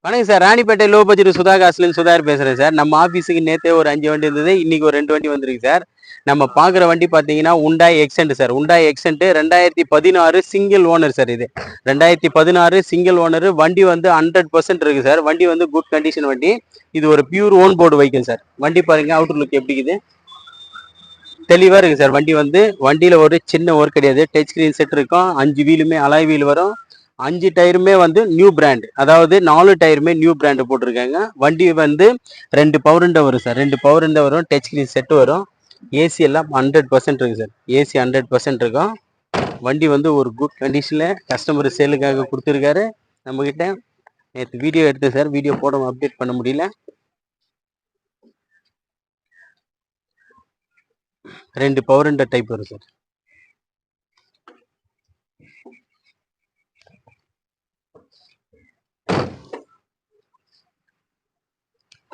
வணக்கம் sir. Ranipet low budget Sudha காசுலேருந்து சுதாகர் பேசுகிறேன் சார். நம்ம ஆஃபீஸுக்கு நேற்றே ஒரு 5 வண்டி இருந்தது. இன்னைக்கு ஒரு 2 வண்டி வந்திருக்கு சார். நம்ம பார்க்குற வண்டி பார்த்தீங்கன்னா Hyundai Xcent sir. Hyundai Xcent 2016 single owner sir. இது 2016 சிங்கிள் ஓனர். வண்டி வந்து 100% இருக்கு சார். வண்டி வந்து குட் கண்டிஷன் வண்டி. இது ஒரு pure own board vehicle sir. வண்டி பாருங்க, அவுட்டர் லுக் எப்படி இருக்குது, தெளிவாக இருக்குது சார். வண்டி வந்து வண்டியில் ஒரு சின்ன ஒர்க் கிடையாது. டச் ஸ்க்ரீன் செட் இருக்கும். 5 வீலுமே அலாய் வீல் வரும். 5 டயருமே வந்து நியூ பிராண்ட், அதாவது 4 டயருமே நியூ பிராண்ட் போட்டிருக்காங்க. வண்டி வந்து 2 பவர் விண்டோ வரும் சார். 2 பவர் விண்டோ வரும். டச் ஸ்க்ரீன் செட் வரும். ஏசி எல்லாம் 100% இருக்கு சார். ஏசி 100% இருக்கும். வண்டி வந்து ஒரு குட் கண்டிஷனில் கஸ்டமர் சேலுக்காக கொடுத்துருக்காரு நம்மக்கிட்ட. நேற்று வீடியோ எடுத்தேன் சார். வீடியோ போட அப்டேட் பண்ண முடியல. 2 பவர் விண்டோ டைப் வரும் சார்.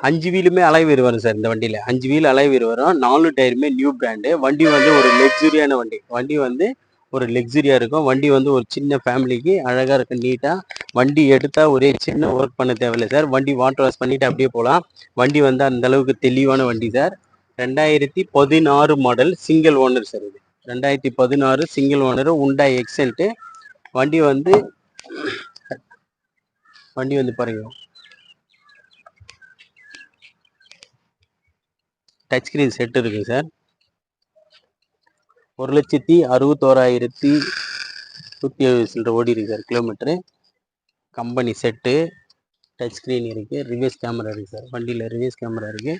அஞ்சு வீலுமே அலைவீர் வரும் சார். இந்த வண்டியில் 5 வீல் அலைவீர் வரும். 4 டயருமே நியூ பிராண்டு. வண்டி வந்து ஒரு லக்ஸுரியான வண்டி. வண்டி வந்து ஒரு லக்ஸுரியா இருக்கும். வண்டி வந்து ஒரு சின்ன ஃபேமிலிக்கு அழகாக இருக்கும், நீட்டாக. வண்டி எடுத்தால் ஒரே சின்ன ஒர்க் பண்ண தேவையில்லை சார். வண்டி வாட்டர் வாஷ் பண்ணிட்டு அப்படியே போகலாம். வண்டி வந்து அந்த அளவுக்கு தெளிவான வண்டி sir. 2016 model single owner sir. இது 2016 சிங்கிள் ஓனர் உண்டாய் எக்ஸென்ட். வண்டி வந்து பாருங்க, டச் ஸ்கிரீன் செட் இருக்கு சார். 1,61,170 ஓடி இருக்கு sir kilometre. Company set, touch screen இருக்கு, ரிவர்ஸ் கேமரா இருக்கு சார். வண்டியில் ரிவர்ஸ் கேமரா இருக்கு.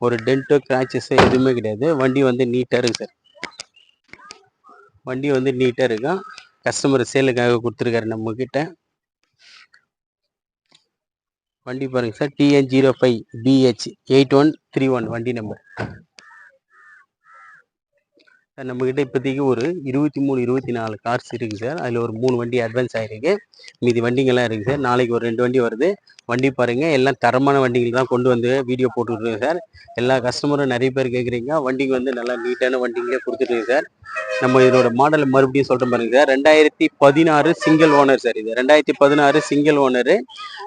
ஒரு டென்ட்டோ கிராச்சஸ் எதுவுமே கிடையாது. வண்டி வந்து நீட்டாக இருக்கு சார். வண்டி வந்து நீட்டாக இருக்கும். கஸ்டமர் சேலுக்காக கொடுத்துருக்காரு நம்ம கிட்ட. வண்டி பாருங்க சார். TN05BH8131 வண்டி நம்பர். நம்மக்கிட்ட இப்போதைக்கு ஒரு 23 24 கார்ஸ் இருக்குது சார். அதில் ஒரு 3 வண்டி அட்வான்ஸ் ஆகிருக்கு. மீதி வண்டிங்கெல்லாம் இருக்குது சார். நாளைக்கு ஒரு 2 வண்டி வருது. வண்டி பாருங்கள், எல்லாம் தரமான வண்டிகள் தான் கொண்டு வந்து வீடியோ போட்டுருக்கோம் சார். எல்லா கஸ்டமரும் நிறைய பேர் கேட்குறீங்க. வண்டிக்கு வந்து நல்லா நீட்டான வண்டிங்களே கொடுத்துருக்கு சார். நம்ம இதோட மாடல் மறுபடியும் சொல்கிறேன் பாருங்க சார். 2016 single owner sir. இது 2016 single owner.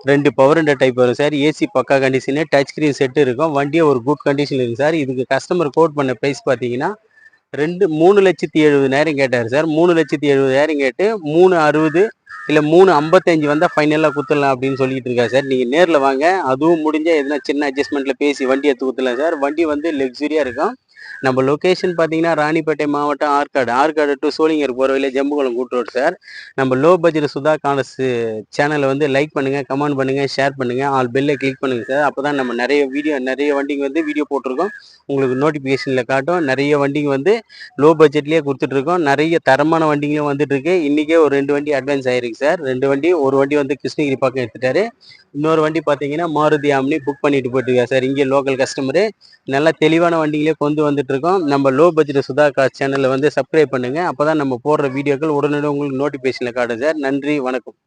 2 power window type வரும் சார். ஏசி பக்கா கண்டிஷனு, டச் ஸ்க்ரீன் செட்டு இருக்கும். வண்டியை ஒரு குட் கண்டிஷன் இருக்குது சார். இதுக்கு கஸ்டமர் கோட் பண்ண ப்ரைஸ் பார்த்தீங்கன்னா 3,70,70,000 கேட்டார் சார். 3,70,70,000 கேட்டு 3,60 இல்லை 3,55 வந்தால் ஃபைனலாக குத்துடலாம் அப்படின்னு சொல்லிட்டு இருக்கா சார். நீங்கள் நேரில் வாங்க. அதுவும் முடிஞ்சால் எதுனா சின்ன அட்ஜஸ்ட்மெண்ட்டில் பேசி வண்டி எடுத்து குத்துலாம் சார். வண்டி வந்து லக்ஸுரியாக இருக்கும். நம்ம லொக்கேஷன் பார்த்தீங்கன்னா ராணிப்பேட்டை மாவட்டம் ஆற்காடு டு சோளிங்கர் போகிற வழியில் ஜம்புகுளம் கூட்டு ரோடு சார். நம்ம லோ பட்ஜெட் சுதா கார்ஸ் சேனலை வந்து லைக் பண்ணுங்கள், கமெண்ட் பண்ணுங்கள், ஷேர் பண்ணுங்கள், ஆல் பெல்லை கிளிக் பண்ணுங்கள் சார். அப்போ தான் நம்ம நிறைய வண்டிங்க வந்து வீடியோ போட்டிருக்கோம். உங்களுக்கு நோட்டிஃபிகேஷனில் காட்டும். நிறைய வண்டிங்க வந்து லோ பட்ஜெட்லேயே கொடுத்துட்ருக்கோம். நிறைய தரமான வண்டிங்களும் வந்துட்டு இருக்கு. இன்றைக்கே ஒரு 2 வண்டி அட்வான்ஸ் ஆகிருக்கு சார். 2 வண்டி. ஒரு வண்டி வந்து கிருஷ்ணகிரி பக்கம் எடுத்துட்டாரு. இன்னொரு வண்டி பார்த்தீங்கன்னா மாருதி ஆம்னி புக் பண்ணிட்டு போயிட்டுருக்கா சார். இங்கே லோக்கல் கஸ்டமரு. நல்லா தெளிவான வண்டிகளே கொண்டு வந்துட்டு இருக்கோம். நம்ம லோ பட்ஜெட் சுதா கார் சேனலை வந்து சப்ஸ்கிரைப் பண்ணுங்கள். அப்போ தான் நம்ம போடுற வீடியோக்கள் உடனே உங்களுக்கு நோட்டிஃபிகேஷனில் காட்டும் சார். நன்றி, வணக்கம்.